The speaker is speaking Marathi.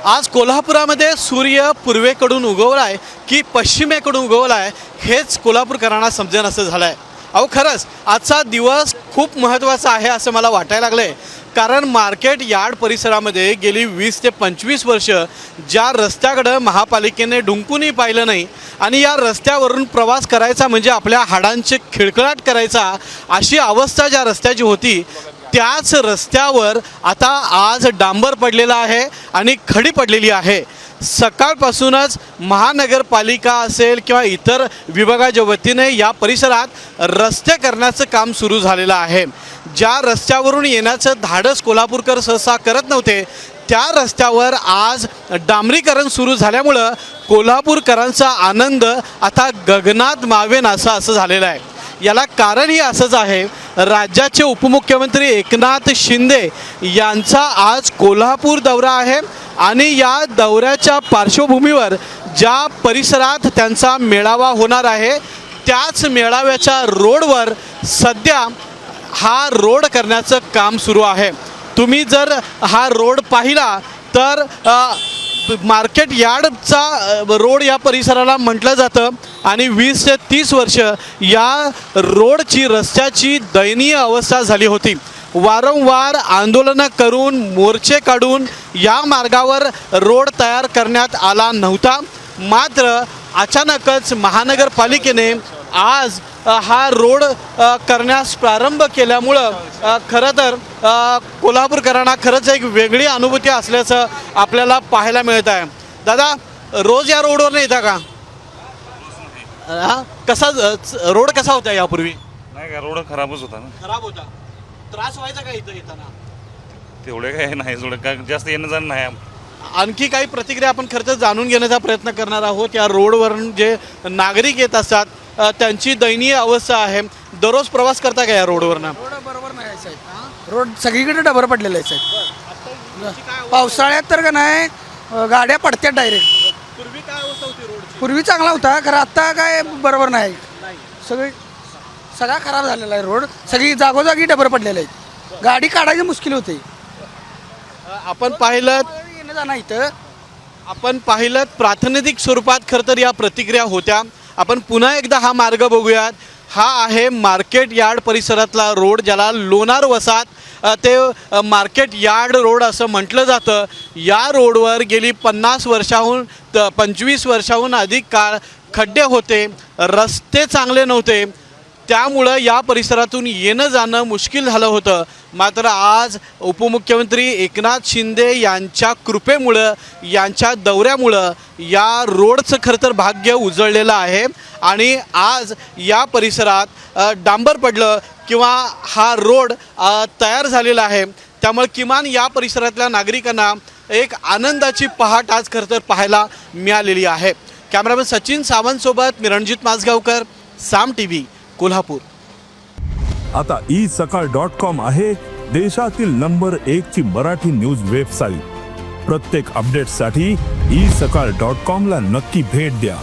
आज कोल्हापुरामध्ये सूर्य पूर्वेकडून उगवलाय की पश्चिमेकडून उगवलाय हेच कोल्हापूरकरांना समजेन असं झालं आहे. अहो खरंच आजचा दिवस खूप महत्त्वाचा आहे असं मला वाटायला लागलं आहे. कारण मार्केट यार्ड परिसरामध्ये गेली 20 ते 25 वर्ष ज्या रस्त्याकडं महापालिकेने डुंकूनही पाहिलं नाही आणि या रस्त्यावरून प्रवास करायचा म्हणजे आपल्या हाडांचे खिळखिळाट करायचा अशी अवस्था ज्या रस्त्याची होती, त्याच रस्त्यावर आता आज डांबर पडलेला आहे आणि खडी पडलेली आहे. सकाळपासूनच महानगरपालिका असेल किंवा इतर विभागाच्या वतीने या परिसरात रस्ते करण्याचं काम सुरू झालेलं आहे. ज्या रस्त्यावरून येण्याचं धाडस कोल्हापूरकर सहसा करत नव्हते त्या रस्त्यावर आज डांबरीकरण सुरू झाल्यामुळं कोल्हापूरकरांचा आनंद आता गगनात मावेन असं झालेलं आहे. याला कारणही असंच आहे. राज्याचे उपमुख्यमंत्री एकनाथ शिंदे यांचा आज कोल्हापूर दौरा आहे आणि या दौऱ्याच्या पार्श्वभूमीवर ज्या परिसरात त्यांचा मेळावा होणार आहे त्याच मेळाव्याच्या रोडवर सध्या हा रोड करण्याचं काम सुरू आहे. तुम्ही जर हा रोड पाहिला तर मार्केट यार्डचा रोड या परिसराला म्हटलं जातं आणि 20 ते 30 वर्ष या रोडची रस्त्याची दयनीय अवस्था झाली होती. वारंवार आंदोलनं करून मोर्चे काढून या मार्गावर रोड तयार करण्यात आला नव्हता. मात्र अचानकच महानगरपालिकेने आज हा रोड करण्यास प्रारंभ केल्यामुळं खरं तर कोल्हापूरकरांना खरंच एक वेगळी अनुभूती असल्याचं आपल्याला पाहायला मिळत आहे. दादा, रोज या रोडवर येता का? कसा रोड कसा होता यापूर्वी? नाही का, रोड खराबच होता ना. खराब होता. त्रास व्हायचा का इथं येताना? तेवढे काय नाही, थोडं काय जास्त येणं जाणं नाही. आणखी काही प्रतिक्रिया आपण खरंच जाणून घेण्याचा प्रयत्न करणार आहोत. या रोडवरून जे नागरिक येत असतात त्यांची दयनीय अवस्था आहे. दररोज प्रवास करता का या रोडवरनं? रोड बरोबर नाही साहेब. रोड सगळीकडे डबर पडलेलं आहे साहेब. पावसाळ्यात तर का नाही गाड्या पडत्यात डायरेक्ट. पूर्वी काय अवस्था होती रोडची? पूर्वी चांगला होता खरं आत्ता काय बरोबर नाही. सगळा खराब झालेला आहे रोड. सगळी जागोजागी डबर पडलेले आहेत. गाडी काढायची मुश्किल होते. आपण पाहिलं येणं जाणं इथं. आपण पाहिलं प्रातिनिधिक स्वरूपात खरं तर या प्रतिक्रिया होत्या. आपण पुन्हा एकदा हा मार्ग बघूयात. हा आहे मार्केट यार्ड परिसरातला रोड, ज्याला लोणार वसाहत ते मार्केट यार्ड रोड असं म्हटलं जातं. या रोडवर गेली 50 वर्षाहून 25 वर्षाहून अधिक काळ खड्डे होते, रस्ते चांगले नव्हते, त्यामुळं या परिसरातून येणं जाणं मुश्किल झालं होतं. मात्र आज उपमुख्यमंत्री एकनाथ शिंदे यांच्या कृपेमुळं, यांच्या दौऱ्यामुळं या रोडचं खरं तर भाग्य उजळलेलं आहे आणि आज या परिसरात डांबर पडलं किंवा हा रोड तयार झालेला आहे. त्यामुळे किमान या परिसरातल्या नागरिकांना एक आनंदाची पहाट आज खरं तर पाहायला मिळालेली आहे. कॅमेरामॅन सचिन सावंतसोबत मी रणजित माजगावकर, साम TV, कोल्हापूर. आता isakal.com आहे देशातील नंबर 1 ची मराठी न्यूज वेबसाईट. प्रत्येक अपडेटसाठी isakal.com ला नक्की भेट द्या.